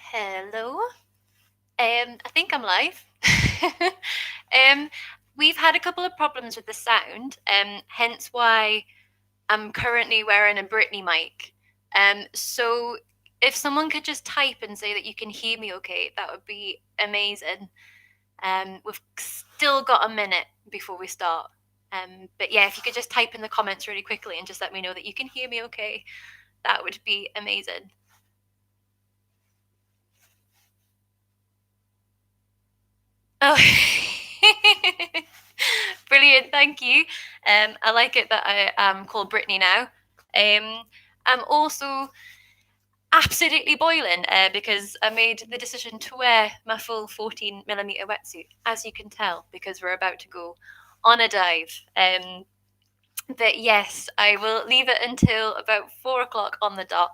Hello. I think I'm live. um, we've had a couple of problems with the sound, hence why I'm currently wearing a Britney mic. So if someone could just type and say that you can hear me okay, that would be amazing. We've still got a minute before we start. But yeah, if you could just type in the comments really quickly and just let me know that you can hear me okay, that would be amazing. Oh, brilliant! Thank you. I like it that I am called Brittany now. I'm also absolutely boiling because I made the decision to wear my full 14mm wetsuit, as you can tell, because we're about to go on a dive. But yes, I will leave it until about 4 o'clock on the dot,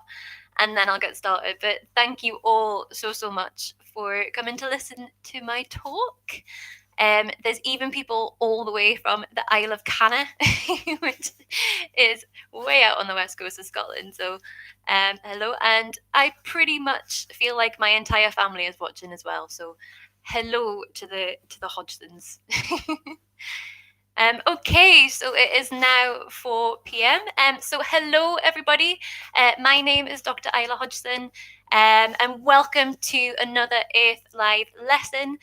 and then I'll get started. But thank you all so much for coming to listen to my talk. There's even people all the way from the Isle of Canna, which is way out on the west coast of Scotland. So, hello, and I pretty much feel like my entire family is watching as well. So, hello to the Hodgsons. Okay, so it is now 4 p.m. So hello everybody. My name is Dr. Isla Hodgson, and welcome to another Earth Live lesson.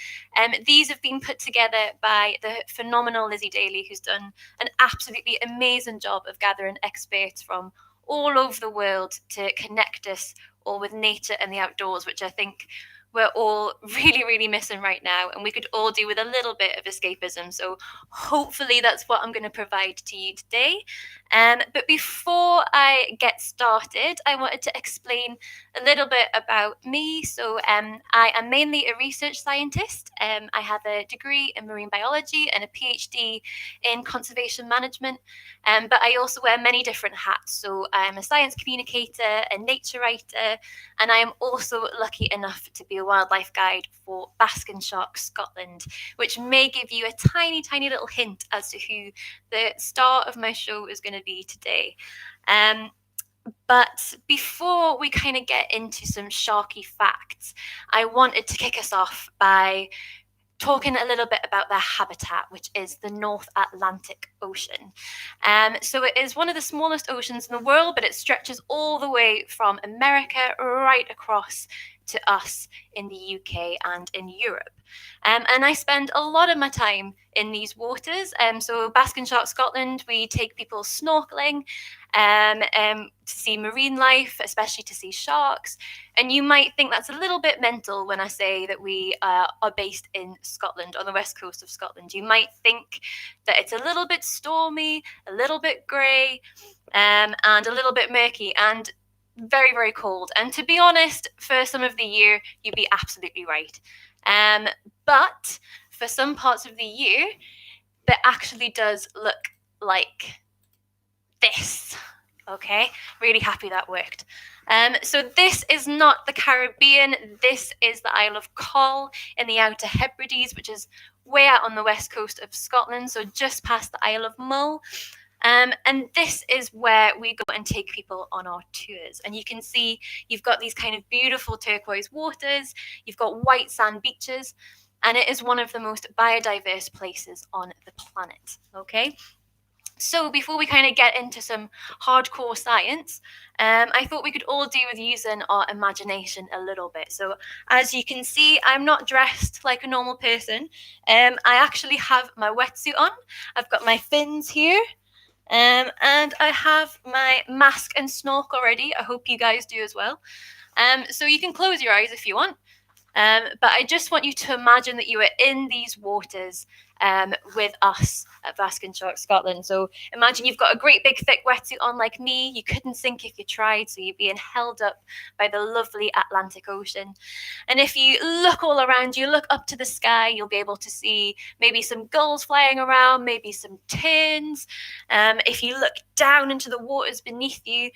These have been put together by the phenomenal Lizzie Daly, who's done an absolutely amazing job of gathering experts from all over the world to connect us all with nature and the outdoors, which I think we're all really missing right now, and we could all do with a little bit of escapism. So hopefully that's what I'm going to provide to you today. But before I get started, I wanted to explain a little bit about me. So I am mainly a research scientist. I have a degree in marine biology and a PhD in conservation management. But I also wear many different hats. So I'm a science communicator, a nature writer, and I am also lucky enough to be a wildlife guide for Basking Shark Scotland, which may give you a tiny little hint as to who the star of my show is going to be today. But before we kind of get into some sharky facts, I wanted to kick us off by talking a little bit about their habitat, which is the North Atlantic Ocean. So it is one of the smallest oceans in the world, but it stretches all the way from America right across to us in the UK and in Europe. And I spend a lot of my time in these waters. So Basking Shark Scotland, we take people snorkeling to see marine life, especially to see sharks. And you might think that's a little bit mental when I say that we are based in Scotland, on the west coast of Scotland. You might think that it's a little bit stormy, a little bit grey, and a little bit murky, and very cold. And to be honest, for some of the year, you'd be absolutely right. But for some parts of the year, that actually does look like this. Okay, really happy that worked. So this is not the Caribbean. This is the Isle of Coll in the Outer Hebrides, which is way out on the west coast of Scotland, so just past the Isle of Mull. And this is where we go and take people on our tours. And you can see you've got these kind of beautiful turquoise waters, you've got white sand beaches, and it is one of the most biodiverse places on the planet. Okay. So before we kind of get into some hardcore science, I thought we could all do with using our imagination a little bit. So as you can see, I'm not dressed like a normal person. I actually have my wetsuit on. I've got my fins here. And I have my mask and snorkel ready. I hope you guys do as well. So you can close your eyes if you want. But I just want you to imagine that you are in these waters with us at Basking Shark Scotland. So imagine you've got a great big thick wetsuit on like me. You couldn't sink if you tried, so you're being held up by the lovely Atlantic Ocean. And if you look all around you, look up to the sky, you'll be able to see maybe some gulls flying around, maybe some terns. If you look down into the waters beneath you,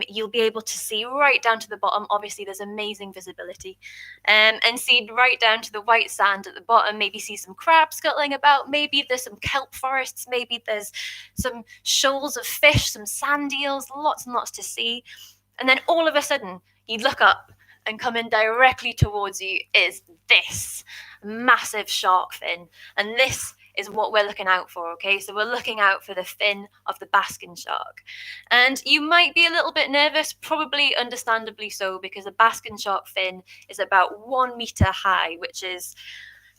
you'll be able to see right down to the bottom. Obviously, there's amazing visibility. And see right down to the white sand at the bottom, maybe see some crabs scuttling about, maybe there's some kelp forests, maybe there's some shoals of fish, some sand eels, lots and lots to see. And then all of a sudden, you look up and coming directly towards you is this massive shark fin. And this is what we're looking out for, okay? So we're looking out for the fin of the basking shark. And you might be a little bit nervous, probably understandably so, because the basking shark fin is about 1 meter high, which is,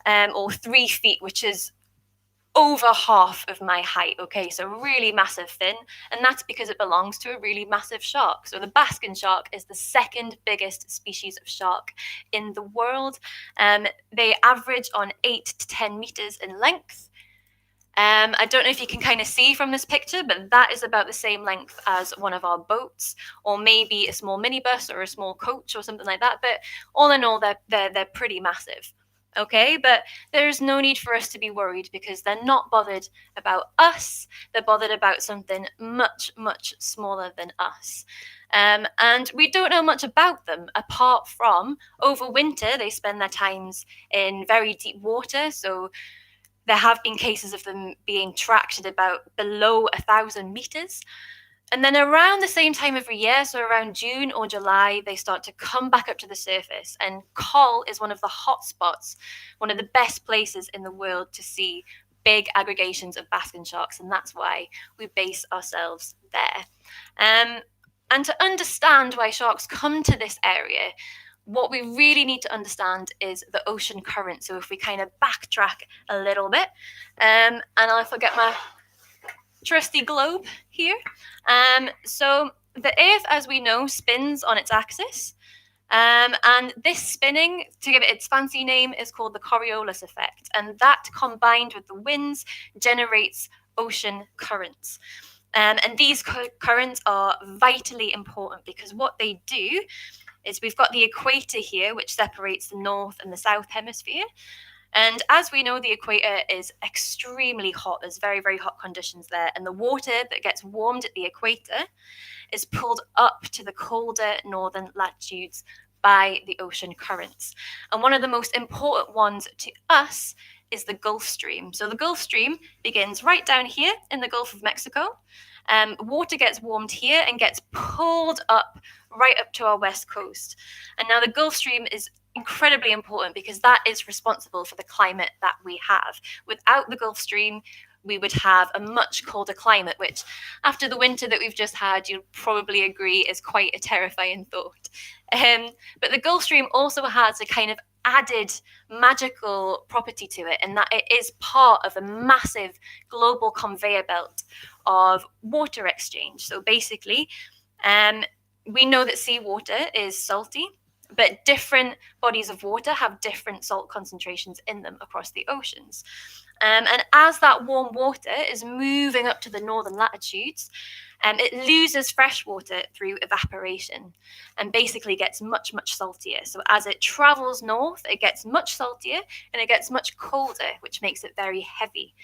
or 3 feet, which is over half of my height, okay? So really massive fin, and that's because it belongs to a really massive shark. So the basking shark is the second biggest species of shark in the world. They average on 8 to 10 meters in length. I don't know if you can kind of see from this picture, but that is about the same length as one of our boats, or maybe a small minibus or a small coach or something like that. But all in all, they're pretty massive. Okay, but there's no need for us to be worried because they're not bothered about us. They're bothered about something much, much smaller than us. And we don't know much about them apart from over winter, they spend their times in very deep water. So there have been cases of them being tracked at about below 1,000 meters. And then around the same time every year, so around June or July, they start to come back up to the surface. And Coll is one of the hot spots, one of the best places in the world to see big aggregations of basking sharks. And that's why we base ourselves there. And to understand why sharks come to this area, what we really need to understand is the ocean current. So if we kind of backtrack a little bit, and I'll forget my trusty globe here. So the Earth, as we know, spins on its axis. And this spinning, to give it its fancy name, is called the Coriolis effect. And that, combined with the winds, generates ocean currents. And these currents are vitally important because what they do is we've got the equator here, which separates the north and the south hemisphere. And as we know, the equator is extremely hot. There's very, very hot conditions there. And the water that gets warmed at the equator is pulled up to the colder northern latitudes by the ocean currents. And one of the most important ones to us is the Gulf Stream. So the Gulf Stream begins right down here in the Gulf of Mexico. Water gets warmed here and gets pulled up right up to our west coast. And now the Gulf Stream is incredibly important because that is responsible for the climate that we have. Without the Gulf Stream, we would have a much colder climate, which after the winter that we've just had, you'll probably agree is quite a terrifying thought. But the Gulf Stream also has a kind of added magical property to it, and that it is part of a massive global conveyor belt of water exchange. So basically, we know that seawater is salty, but different bodies of water have different salt concentrations in them across the oceans. And as that warm water is moving up to the northern latitudes, it loses fresh water through evaporation and basically gets much, much saltier. So as it travels north, it gets much saltier and it gets much colder, which makes it very heavy.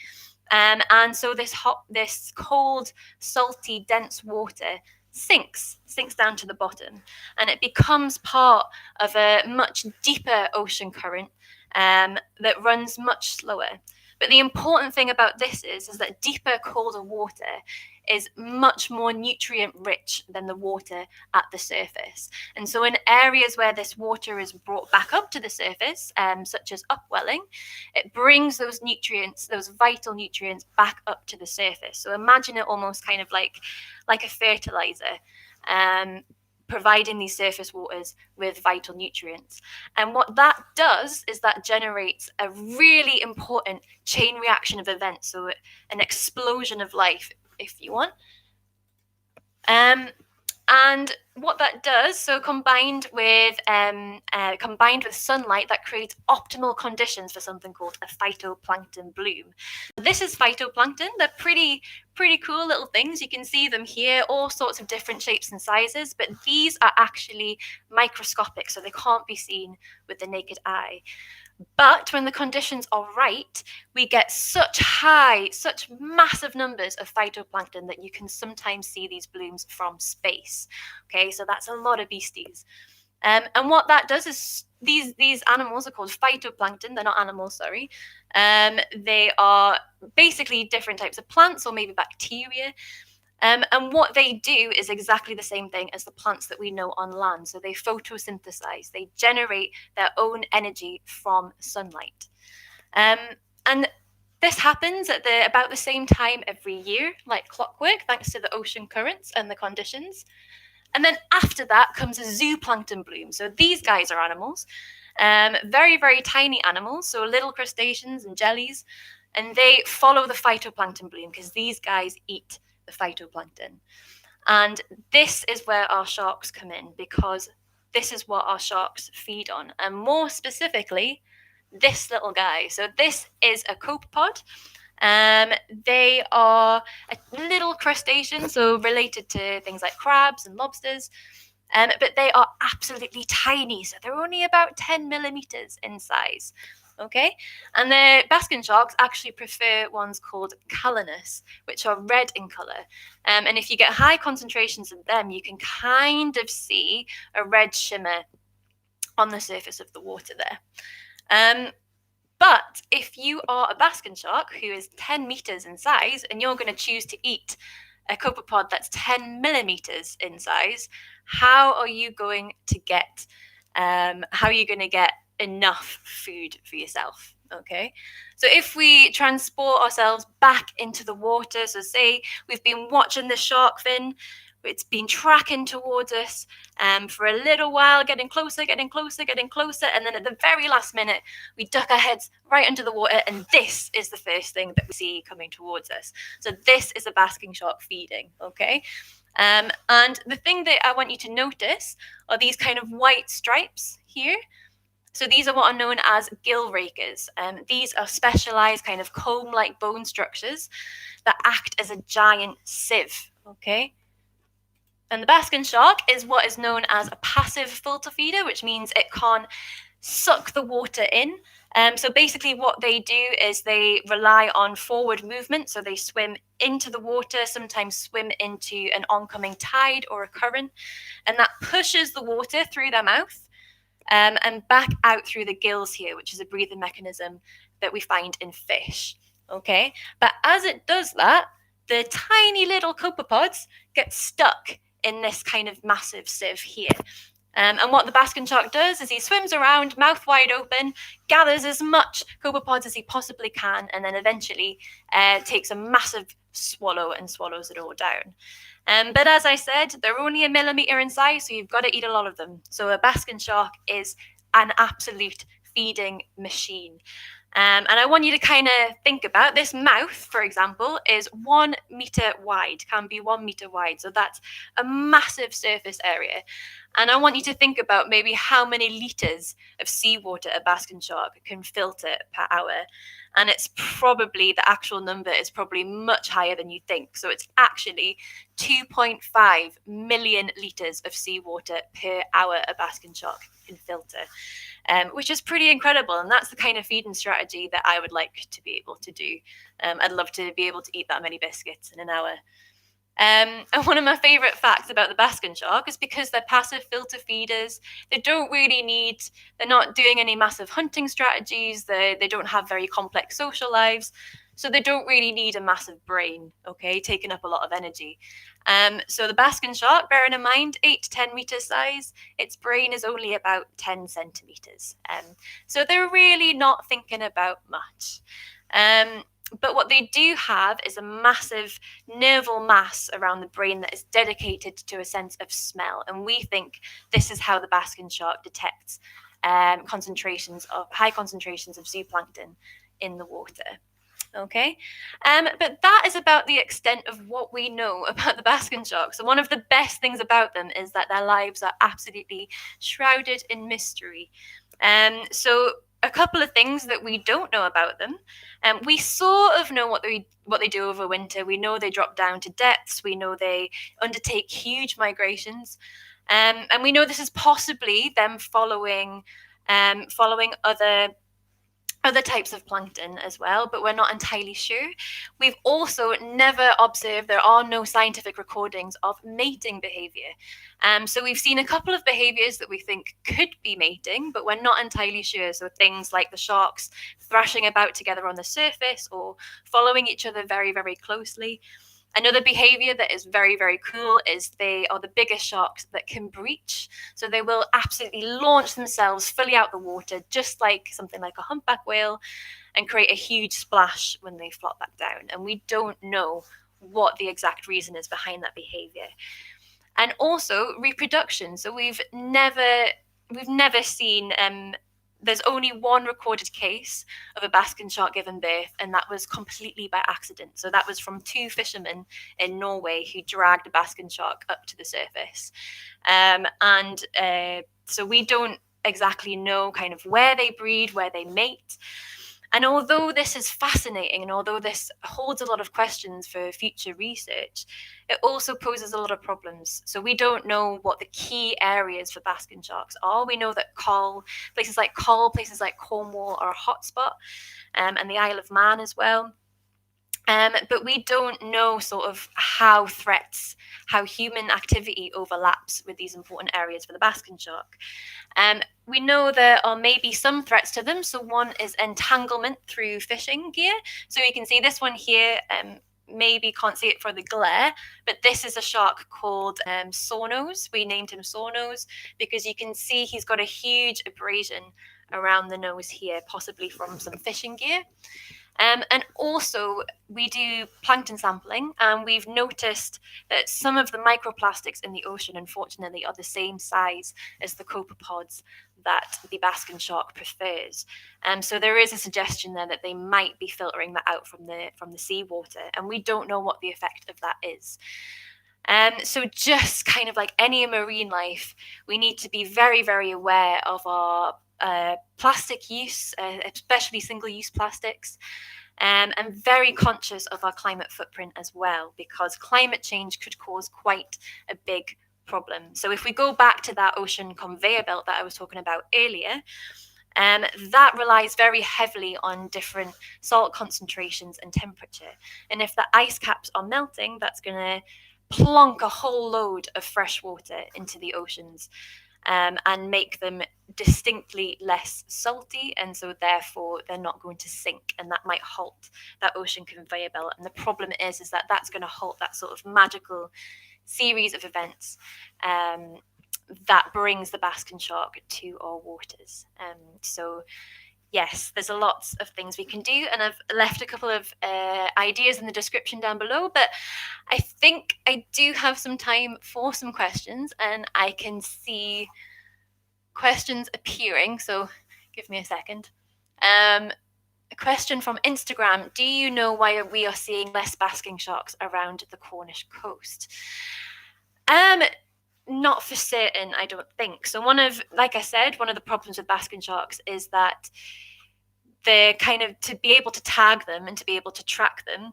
And so this cold, salty, dense water sinks down to the bottom, and it becomes part of a much deeper ocean current that runs much slower. But the important thing about this is that deeper, colder water is much more nutrient rich than the water at the surface. And so in areas where this water is brought back up to the surface, such as upwelling, it brings those nutrients, those vital nutrients, back up to the surface. So imagine it almost kind of like a fertilizer, providing these surface waters with vital nutrients. And what that does is that generates a really important chain reaction of events, so an explosion of life, if you want. And what that does, so combined with sunlight, that creates optimal conditions for something called a phytoplankton bloom. This is phytoplankton. They're pretty cool little things. You can see them here, all sorts of different shapes and sizes, but these are actually microscopic, so they can't be seen with the naked eye. But when the conditions are right, we get such massive numbers of phytoplankton that you can sometimes see these blooms from space. Okay, so that's a lot of beasties. And what that does is these animals are called phytoplankton. They're not animals, sorry. They are basically different types of plants or maybe bacteria. And what they do is exactly the same thing as the plants that we know on land. So they photosynthesize, they generate their own energy from sunlight. And this happens at about the same time every year, like clockwork, thanks to the ocean currents and the conditions. And then after that comes a zooplankton bloom. So these guys are animals, very, very tiny animals, so little crustaceans and jellies, and they follow the phytoplankton bloom because these guys eat the phytoplankton. And this is where our sharks come in, because this is what our sharks feed on, and more specifically, this little guy. So this is a copepod. They are a little crustacean, so related to things like crabs and lobsters. But they are absolutely tiny, so they're only about 10 millimeters in size. Okay, and the Basking sharks actually prefer ones called calanus, which are red in color. And if you get high concentrations of them, you can kind of see a red shimmer on the surface of the water there. But if you are a Basking shark who is 10 meters in size and you're going to choose to eat a copepod that's 10 millimeters in size, how are you going to get enough food for yourself? Okay, so if we transport ourselves back into the water, so say we've been watching the shark fin, it's been tracking towards us for a little while, getting closer, getting closer, getting closer, and then at the very last minute, we duck our heads right under the water, and this is the first thing that we see coming towards us. So this is a basking shark feeding, okay? And the thing that I want you to notice are these kind of white stripes here. So these are what are known as gill rakers. These are specialized kind of comb-like bone structures that act as a giant sieve, okay? And the Basking shark is what is known as a passive filter feeder, which means it can't suck the water in. So basically what they do is they rely on forward movement. So they swim into the water, sometimes swim into an oncoming tide or a current, and that pushes the water through their mouth and back out through the gills here, which is a breathing mechanism that we find in fish. Okay, but as it does that, the tiny little copepods get stuck in this kind of massive sieve here. And what the Basking shark does is he swims around, mouth wide open, gathers as much copepods as he possibly can, and then eventually takes a massive swallow and swallows it all down. But as I said, they're only a millimeter in size, so you've got to eat a lot of them. So a Basking shark is an absolute feeding machine. And I want you to kind of think about this mouth, for example, is 1 meter wide, can be 1 meter wide. So that's a massive surface area. And I want you to think about maybe how many liters of seawater a Basking shark can filter per hour. And it's probably, the actual number is probably much higher than you think. So it's actually 2.5 million liters of seawater per hour a Basking shark can filter. Which is pretty incredible. And that's the kind of feeding strategy that I would like to be able to do. I'd love to be able to eat that many biscuits in an hour. And one of my favorite facts about the Basking shark is because they're passive filter feeders, they're not doing any massive hunting strategies, they don't have very complex social lives. So they don't really need a massive brain, okay, taking up a lot of energy. So the Basking shark, bearing in mind, 8 to 10 meters size, its brain is only about 10 centimeters. So they're really not thinking about much. But what they do have is a massive nerval mass around the brain that is dedicated to a sense of smell. And we think this is how the Basking shark detects high concentrations of zooplankton in the water. Okay, but that is about the extent of what we know about the Basking sharks. So one of the best things about them is that their lives are absolutely shrouded in mystery. So a couple of things that we don't know about them. We sort of know what they do over winter. We know they drop down to depths. We know they undertake huge migrations, and we know this is possibly them following other types of plankton as well, but we're not entirely sure. We've also never observed, there are no scientific recordings of mating behavior. So we've seen a couple of behaviors that we think could be mating, but we're not entirely sure. So things like the sharks thrashing about together on the surface or following each other very, very closely. Another behavior that is very, very cool is they are the biggest sharks that can breach. So they will absolutely launch themselves fully out the water, just like something like a humpback whale, and create a huge splash when they flop back down. And we don't know what the exact reason is behind that behavior. And also reproduction. So we've never seen there's only one recorded case of a Basking shark giving birth, and that was completely by accident. So that was from two fishermen in Norway who dragged a Basking shark up to the surface. So we don't exactly know kind of where they breed, where they mate. And although this is fascinating, and although this holds a lot of questions for future research, it also poses a lot of problems. So we don't know what the key areas for Basking sharks are. We know that places like Cornwall are a hotspot, and the Isle of Man as well. But we don't know sort of how human activity overlaps with these important areas for the Basking shark. We know there are maybe some threats to them. So one is entanglement through fishing gear. So you can see this one here, maybe can't see it for the glare, but this is a shark called Sawnose. We named him Sawnose because you can see he's got a huge abrasion around the nose here, possibly from some fishing gear. And also, we do plankton sampling, and we've noticed that some of the microplastics in the ocean, unfortunately, are the same size as the copepods that the Basking shark prefers. So there is a suggestion there that they might be filtering that out from the seawater, and we don't know what the effect of that is. So just kind of like any marine life, we need to be very, very aware of our plastic use, especially single-use plastics, and very conscious of our climate footprint as well, because climate change could cause quite a big problem. So if we go back to that ocean conveyor belt that I was talking about earlier, that relies very heavily on different salt concentrations and temperature. And if the ice caps are melting, that's going to plonk a whole load of fresh water into the oceans, and make them distinctly less salty, and so therefore they're not going to sink, and that might halt that ocean conveyor belt. And the problem is that that's going to halt that sort of magical series of events that brings the Basking shark to our waters. So yes, there's a lot of things we can do, and I've left a couple of ideas in the description down below, but I think I do have some time for some questions, and I can see questions appearing, so give me a second. A question from Instagram: do you know why we are seeing less Basking sharks around the Cornish coast? Not for certain, I don't think. So like I said, one of the problems with Basking sharks is that they're to be able to tag them and to be able to track them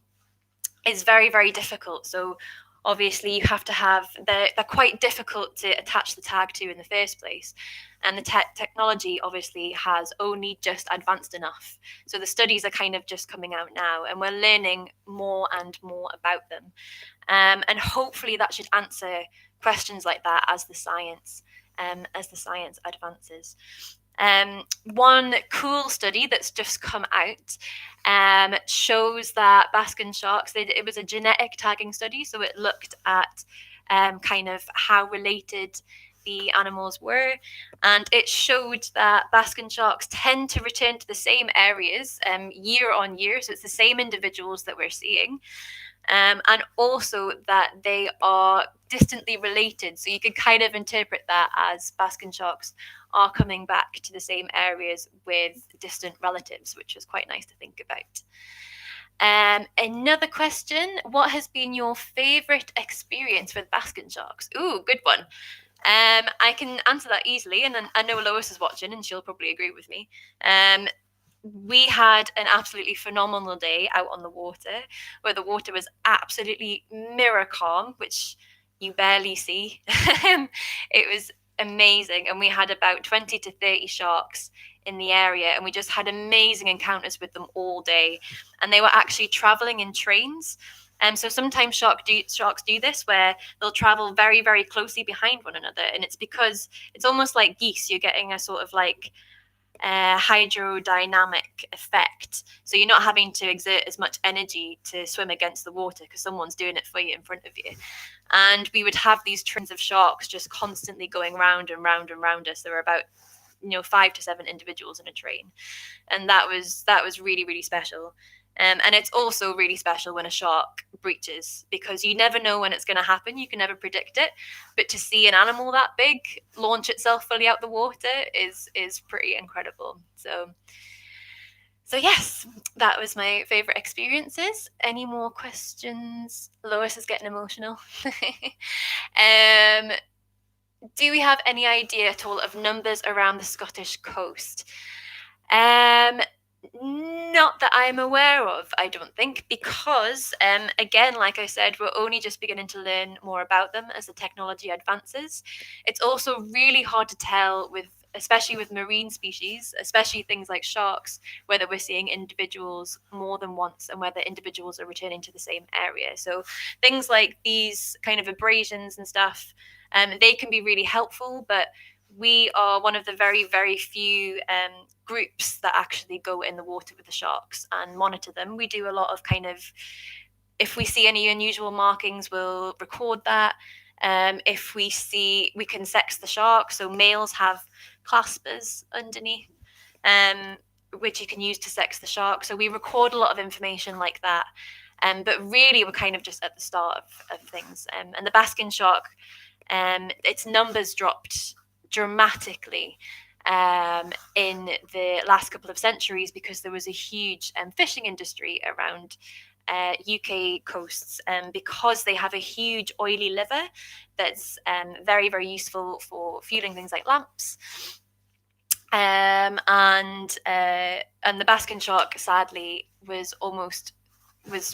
is very, very difficult. So obviously you have to they're quite difficult to attach the tag to in the first place. And the technology obviously has only just advanced enough. So the studies are just coming out now, and we're learning more and more about them. And hopefully that should answer questions like that as the science advances. One cool study that's just come out shows that Basking sharks, it was a genetic tagging study, so it looked at how related the animals were, and it showed that Basking sharks tend to return to the same areas year on year, so it's the same individuals that we're seeing. And also that they are distantly related. So you could interpret that as Basking sharks are coming back to the same areas with distant relatives, which was quite nice to think about. Another question: what has been your favourite experience with Basking sharks? Ooh, good one. I can answer that easily, and I know Lois is watching, and she'll probably agree with me. We had an absolutely phenomenal day out on the water, where the water was absolutely mirror calm, which you barely see. It was amazing, and we had about 20 to 30 sharks in the area, and we just had amazing encounters with them all day. And they were actually traveling in trains. So sometimes sharks do this, where they'll travel very, very closely behind one another, and it's because it's almost like geese. You're getting a sort of like hydrodynamic effect. So you're not having to exert as much energy to swim against the water because someone's doing it for you in front of you. And we would have these trains of sharks just constantly going round and round and round us. There were about 5 to 7 individuals in a train, and that was really, really special. And it's also really special when a shark breaches, because you never know when it's going to happen. You can never predict it, but to see an animal that big launch itself fully out the water is pretty incredible. So yes, that was my favorite experiences. Any more questions? Lois is getting emotional. Do we have any idea at all of numbers around the Scottish coast? Not that I'm aware of, I don't think, because again, like I said, we're only just beginning to learn more about them as the technology advances. It's also really hard to tell especially with marine species, especially things like sharks, whether we're seeing individuals more than once and whether individuals are returning to the same area. So things like these kind of abrasions and stuff, they can be really helpful, but we are one of the very, very few groups that actually go in the water with the sharks and monitor them. We do a lot of if we see any unusual markings, we'll record that. If we can sex the shark. So males have claspers underneath, which you can use to sex the shark. So we record a lot of information like that. But really, we're kind of just at the start of things. And the Basking shark, its numbers dropped dramatically in the last couple of centuries because there was a huge fishing industry around UK coasts, because they have a huge oily liver that's very, very useful for fueling things like lamps. And the Basking shark, sadly, was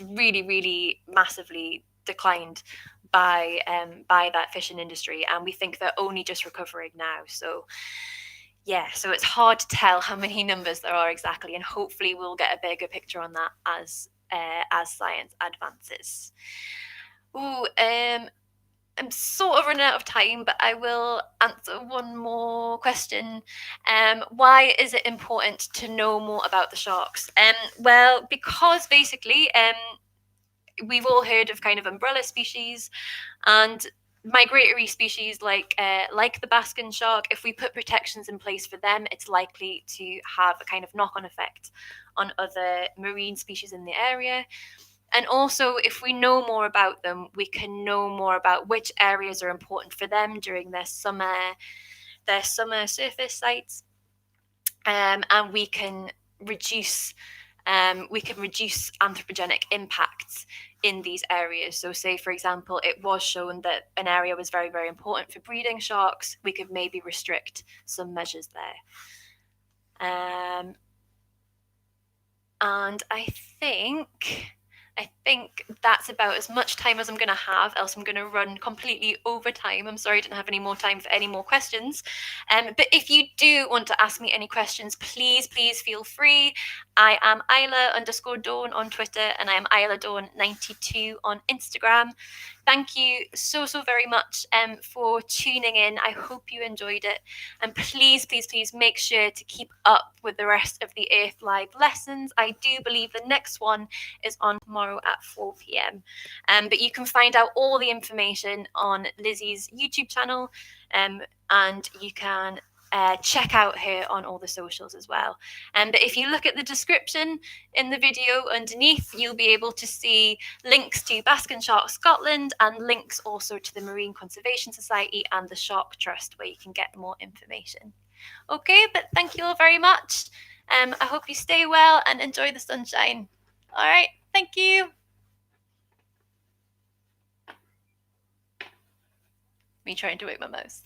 really, really massively declined by that fishing industry, and we think they're only just recovering now. So so it's hard to tell how many numbers there are exactly, and hopefully we'll get a bigger picture on that as science advances. I'm sort of running out of time, but I will answer one more question. Why is it important to know more about the sharks? Well, because basically, we've all heard of kind of umbrella species and migratory species like the Basking shark. If we put protections in place for them, it's likely to have a kind of knock-on effect on other marine species in the area. And also, if we know more about them, we can know more about which areas are important for them during their summer surface sites, and we can reduce anthropogenic impacts in these areas. So say, for example, it was shown that an area was very, very important for breeding sharks, we could maybe restrict some measures there. And I think that's about as much time as I'm going to have, else I'm going to run completely over time. I'm sorry I didn't have any more time for any more questions. But if you do want to ask me any questions, please feel free. I am Isla_Dawn on Twitter, and I am IslaDawn92 on Instagram. Thank you so very much for tuning in. I hope you enjoyed it. And please make sure to keep up with the rest of the Earth Live lessons. I do believe the next one is on tomorrow at 4 p.m. But you can find out all the information on Lizzie's YouTube channel, and you can check out her on all the socials as well. But if you look at the description in the video underneath, you'll be able to see links to Basking Shark Scotland and links also to the Marine Conservation Society and the Shark Trust, where you can get more information. Okay, but thank you all very much. I hope you stay well and enjoy the sunshine. All right, thank you. Me trying to work my mouse.